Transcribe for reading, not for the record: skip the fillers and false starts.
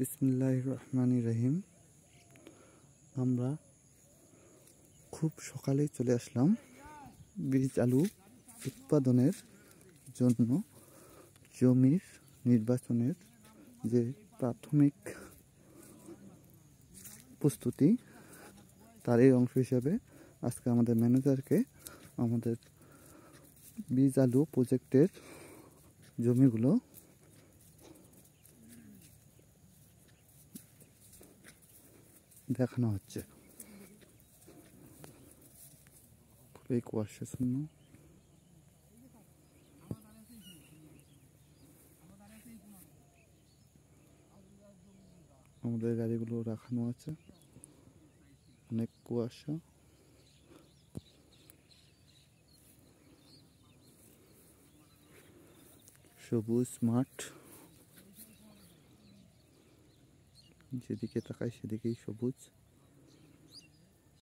বিসমিল্লাহির রহমানির রহিম। আমরা খুব সকালেই চলে আসলাম বীজ আলু উৎপাদনের জন্য। জমির নির্বাচনের যে প্রাথমিক প্রস্তুতি, তারই অংশ হিসাবে আজকে আমাদের ম্যানেজারকে আমাদের বীজ আলু প্রজেক্টের জমিগুলো দেখানো হচ্ছে। খুবই কুয়াশাচ্ছন্ন। আমাদের গাড়িগুলো রাখানো আছে, অনেক কুয়াশা। সবুজ মাঠ, যেদিকে তাকাই সেদিকেই সবুজ।